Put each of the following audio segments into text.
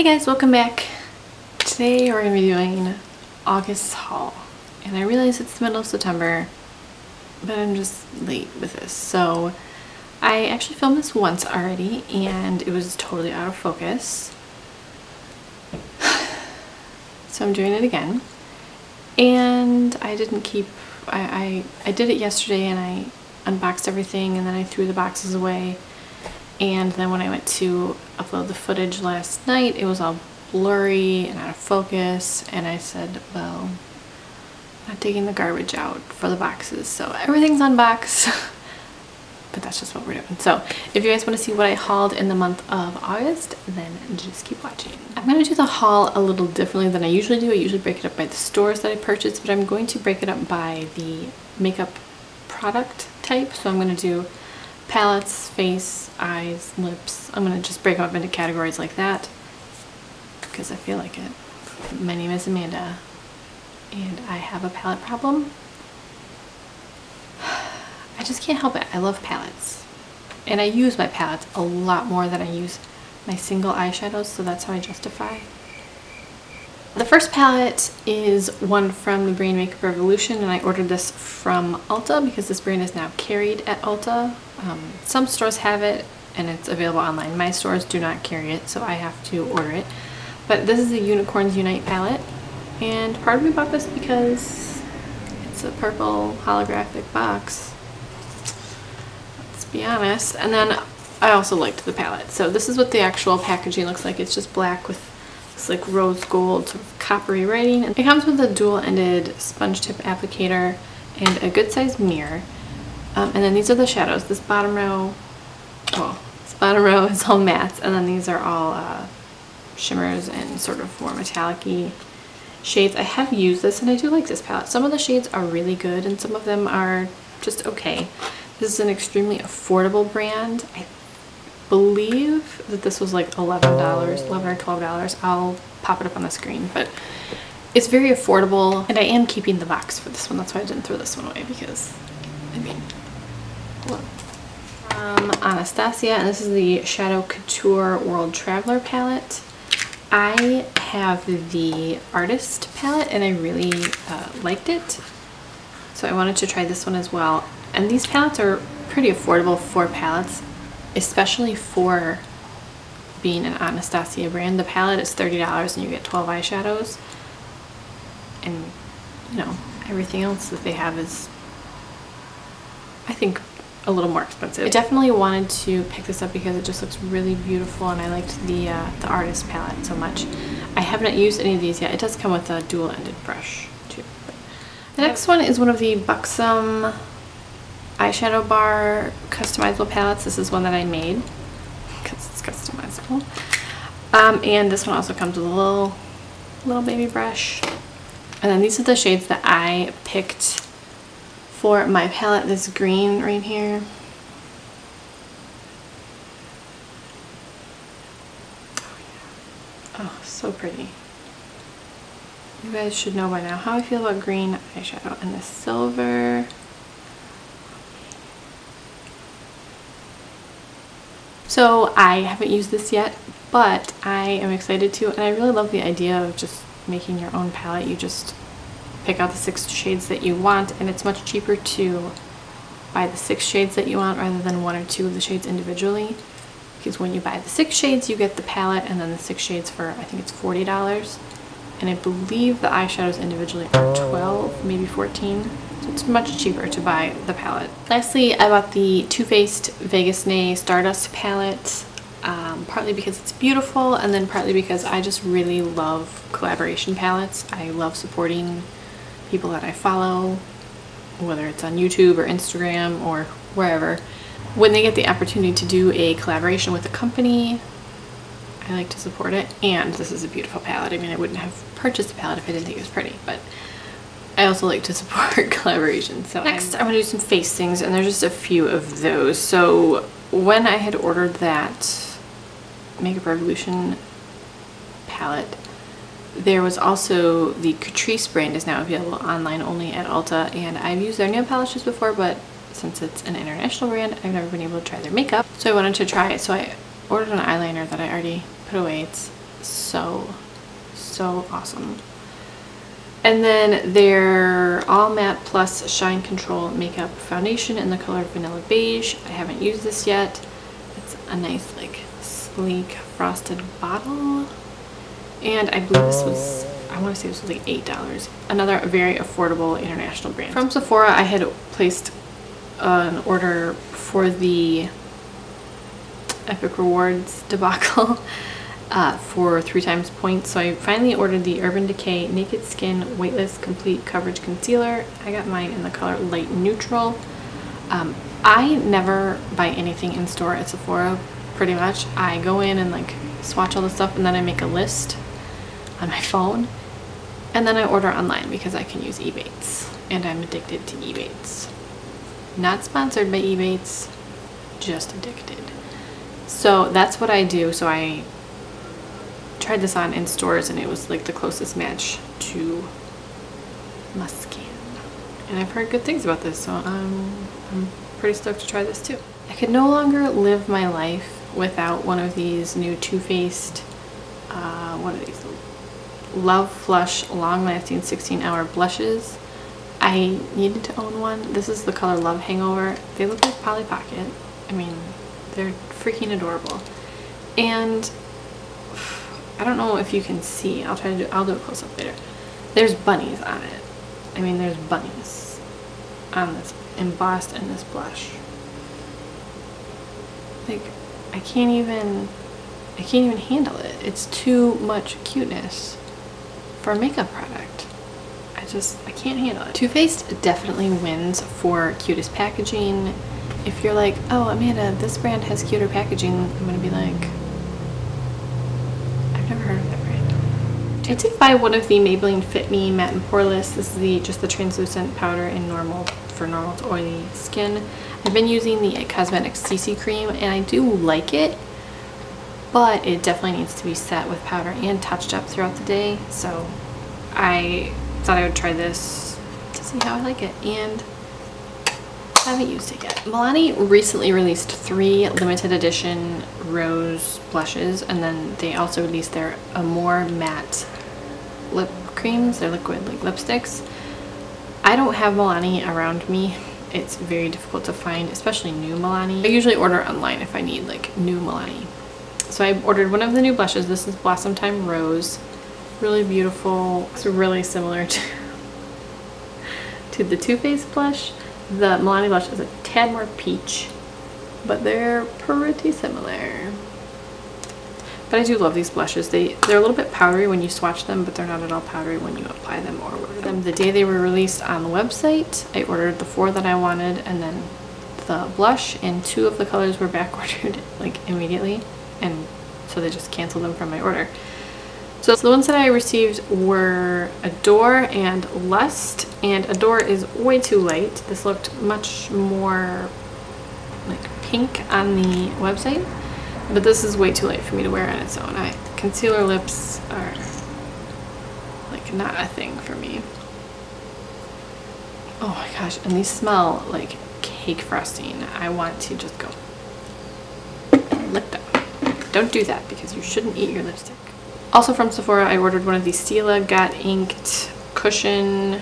Hey guys, welcome back. Today we're going to be doing August haul. And I realize it's the middle of September, but I'm just late with this. So I actually filmed this once already and it was totally out of focus. So I'm doing it again. And I didn't keep, I did it yesterday and I unboxed everything and then I threw the boxes away. And then when I went to upload the footage last night, it was all blurry and out of focus. And I said, well, I'm not taking the garbage out for the boxes. So everything's unboxed. But that's just what we're doing. So if you guys want to see what I hauled in the month of August, then just keep watching. I'm going to do the haul a little differently than I usually do. I usually break it up by the stores that I purchased, but I'm going to break it up by the makeup product type. So I'm going to do palettes, face, eyes, lips. I'm going to just break them up into categories like that because I feel like it. My name is Amanda and I have a palette problem. I just can't help it. I love palettes and I use my palettes a lot more than I use my single eyeshadows, so that's how I justify. The first palette is one from the brand Makeup Revolution, and I ordered this from Ulta because this brand is now carried at Ulta. Some stores have it and it's available online. My stores do not carry it, so I have to order it. But this is the Unicorns Unite palette, and part of me bought this because it's a purple holographic box. Let's be honest. And then I also liked the palette. So this is what the actual packaging looks like. It's just black with this like rose gold sort of coppery writing. And it comes with a dual-ended sponge tip applicator and a good sized mirror. And then these are the shadows. This bottom row, well, this bottom row is all mattes, and then these are all shimmers and sort of more metallic-y shades. I have used this and I do like this palette. Some of the shades are really good and some of them are just okay. This is an extremely affordable brand. I believe that this was like $11 or $12. I'll pop it up on the screen, but it's very affordable, and I am keeping the box for this one. That's why I didn't throw this one away, because I mean, look. From Anastasia, and this is the Haute Couture World Traveler palette. I have the Artist palette and I really liked it, so I wanted to try this one as well. And these palettes are pretty affordable for palettes, especially for being an Anastasia brand. The palette is $30 and you get 12 eyeshadows, and you know, everything else that they have is, I think, a little more expensive. I definitely wanted to pick this up because it just looks really beautiful and I liked the Artist palette so much. I have not used any of these yet. It does come with a dual-ended brush too. The next one is one of the Buxom eyeshadow bar customizable palettes. This is one that I made because it's customizable. And this one also comes with a little baby brush. And then these are the shades that I picked for my palette. This green right here. Oh, so pretty. You guys should know by now how I feel about green eyeshadow. And this silver. So I haven't used this yet, but I am excited to, and I really love the idea of just making your own palette. You just pick out the 6 shades that you want, and it's much cheaper to buy the 6 shades that you want rather than 1 or 2 of the shades individually, because when you buy the 6 shades you get the palette and then the 6 shades for, I think it's $40, and I believe the eyeshadows individually are 12, maybe 14, so it's much cheaper to buy the palette. Lastly, I bought the Too Faced Vegas Nay Stardust palette, partly because it's beautiful and then partly because I just really love collaboration palettes. I love supporting people that I follow, whether it's on YouTube or Instagram or wherever. When they get the opportunity to do a collaboration with a company, I like to support it. And this is a beautiful palette. I mean, I wouldn't have purchased the palette if I didn't think it was pretty, but I also like to support collaborations. So next I'm going to do some face things, and there's just a few of those. So when I had ordered that Makeup Revolution palette, there was also the Catrice brand is now available online only at Ulta, and I've used their nail polishes before, but since it's an international brand, I've never been able to try their makeup. So I wanted to try it, so I ordered an eyeliner that I already put away. It's so awesome. And then their All Matte Plus Shine Control Makeup Foundation in the color Vanilla Beige. I haven't used this yet. It's a nice, like, sleek frosted bottle. And I believe this was, I want to say this was like $8. Another very affordable international brand. From Sephora, I had placed an order for the Epic Rewards debacle. For 3 times points, so I finally ordered the Urban Decay Naked Skin Weightless Complete Coverage Concealer. I got mine in the color Light Neutral. I never buy anything in store at Sephora, pretty much. I go in and like swatch all the stuff, and then I make a list on my phone, and then I order online because I can use Ebates, and I'm addicted to Ebates. Not sponsored by Ebates, just addicted. So that's what I do. So I tried this on in stores, and it was like the closest match to my skin, and I've heard good things about this, so I'm pretty stoked to try this too. I could no longer live my life without one of these new Too Faced, what are these? Love Flush Long Lasting 16-Hour Blushes. I needed to own one. This is the color Love Hangover. They look like Polly Pocket. I mean, they're freaking adorable. And I don't know if you can see. I'll do a close up later. There's bunnies on it. I mean, there's bunnies on this, embossed in this blush. Like, I can't even handle it. It's too much cuteness for a makeup product. I can't handle it. Too Faced definitely wins for cutest packaging. If you're like, oh Amanda, this brand has cuter packaging, I'm gonna be like, never heard of that brand. I did buy one of the Maybelline Fit Me Matte and Poreless. This is just the translucent powder in normal to oily skin. I've been using the Cosmetics CC cream, and I do like it, but it definitely needs to be set with powder and touched up throughout the day. So I thought I would try this to see how I like it, and I haven't used it yet. Milani recently released 3 limited edition rose blushes, and then they also released their Amore matte lip creams. They're liquid like lipsticks. I don't have Milani around me. It's very difficult to find, especially new Milani. I usually order online if I need like new Milani. So I ordered one of the new blushes. This is Blossomtime Rose. Really beautiful. It's really similar to the Too Faced blush. The Milani blush is a tad more peach, but they're pretty similar. But I do love these blushes. They're a little bit powdery when you swatch them, but they're not at all powdery when you apply them or order them. The day they were released on the website, I ordered the 4 that I wanted, and then the blush, and 2 of the colors were back ordered like immediately, and so they just canceled them from my order. So the ones that I received were Adore and Lust, and Adore is way too light. This looked much more like pink on the website, but this is way too light for me to wear on its own. Concealer lips are like not a thing for me. Oh my gosh, and these smell like cake frosting. I want to just go lick them. Don't do that because you shouldn't eat your lipstick. Also from Sephora, I ordered one of these Stila Got Inked Cushion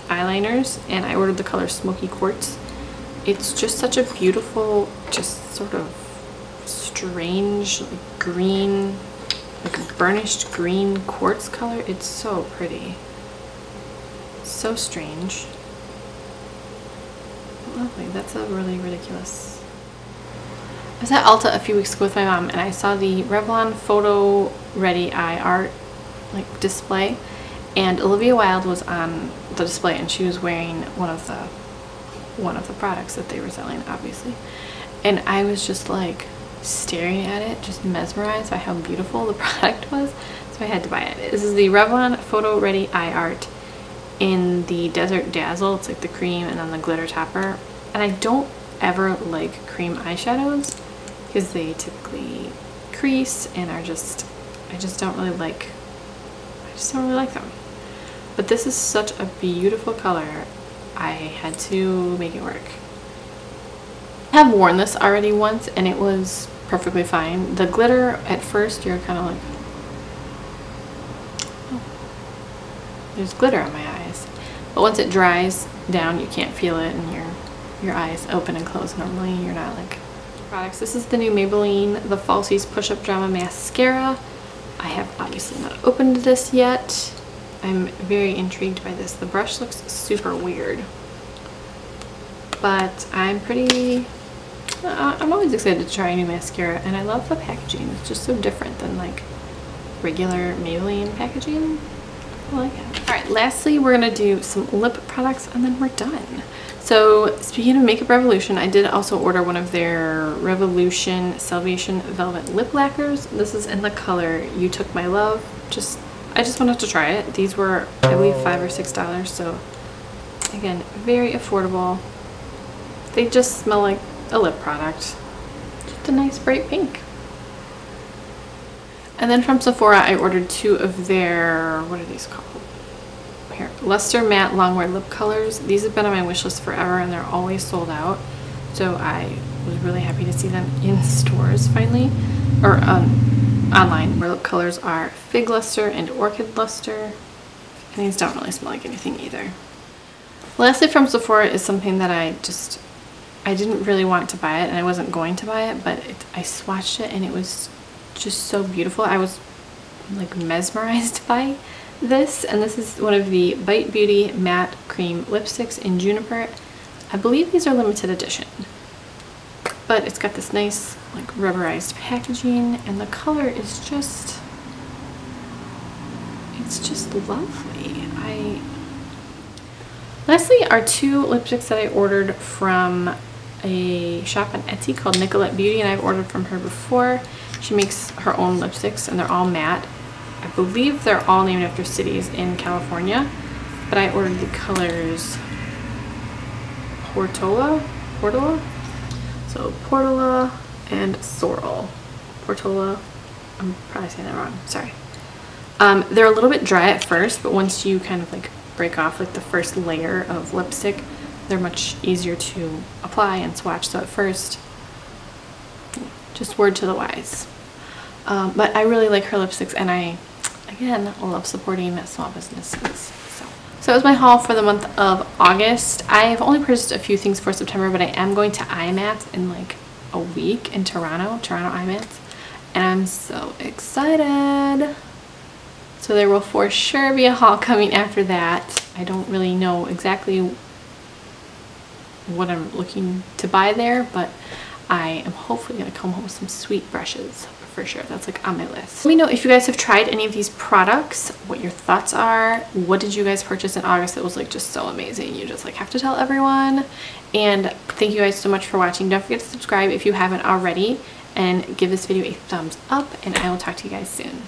eyeliners, and I ordered the color Smoky Quartz. It's just such a beautiful, just sort of strange like green, like a burnished green quartz color. It's so pretty. So strange. Lovely. That's a really ridiculous. I was at Ulta a few weeks ago with my mom, and I saw the Revlon Photo Ready Eye Art like display, and Olivia Wilde was on the display, and she was wearing one of the products that they were selling, obviously. And I was just like staring at it, just mesmerized by how beautiful the product was. So I had to buy it. This is the Revlon Photo Ready Eye Art in the Desert Dazzle. It's like the cream and then the glitter topper. And I don't ever like cream eyeshadows because they typically crease and are just, I just don't really like them. But this is such a beautiful color. I had to make it work. I have worn this already once and it was perfectly fine. The glitter at first you're kind of like, there's glitter on my eyes. But once it dries down, you can't feel it, and your eyes open and close normally. You're not like products. This is the new Maybelline, the Falsies Push-Up Drama Mascara. I have obviously not opened this yet. I'm very intrigued by this. The brush looks super weird, but I'm always excited to try a new mascara, and I love the packaging. It's just so different than like regular Maybelline packaging. I like it. All right, lastly, we're gonna do some lip products and then we're done. So speaking of Makeup Revolution, I did also order one of their Revolution Salvation Velvet Lip Lacquers. This is in the color You Took My Love. I just wanted to try it. These were, I believe, $5 or $6, so again, very affordable. They just smell like a lip product. Just a nice bright pink. And then from Sephora, I ordered 2 of their, what are these called? Here, Luster Matte Longwear Lip Colors. These have been on my wish list forever, and they're always sold out. So I was really happy to see them in stores finally, or online. Where lip colors are Fig Luster and Orchid Luster. And these don't really smell like anything either. Lastly from Sephora is something that I didn't really want to buy it, and I wasn't going to buy it, but I swatched it and it was just so beautiful. I was like mesmerized by this, and this is one of the Bite Beauty Matte Cream Lipsticks in Juniper. I believe these are limited edition, but it's got this nice like rubberized packaging, and the color is just, it's just lovely. Lastly are 2 lipsticks that I ordered from a shop on Etsy called Nicolette Beauty, and I've ordered from her before. She makes her own lipsticks and they're all matte. I believe they're all named after cities in California, but I ordered the colors Portola? So Portola and Sorrel. Portola, I'm probably saying that wrong, sorry. They're a little bit dry at first, but once you kind of like break off like the first layer of lipstick, they're much easier to apply and swatch. So at first, just word to the wise. But I really like her lipsticks, and I, again, love supporting small businesses. So that was my haul for the month of August. I've only purchased a few things for September, but I am going to IMATS in like a week in Toronto IMATS, and I'm so excited. So there will for sure be a haul coming after that. I don't really know exactly what I'm looking to buy there, but I am hopefully going to come home with some sweet brushes for sure. That's like on my list. Let me know if you guys have tried any of these products, what your thoughts are. What did you guys purchase in August that was like just so amazing you just like have to tell everyone? And thank you guys so much for watching. Don't forget to subscribe if you haven't already, and give this video a thumbs up, and I will talk to you guys soon.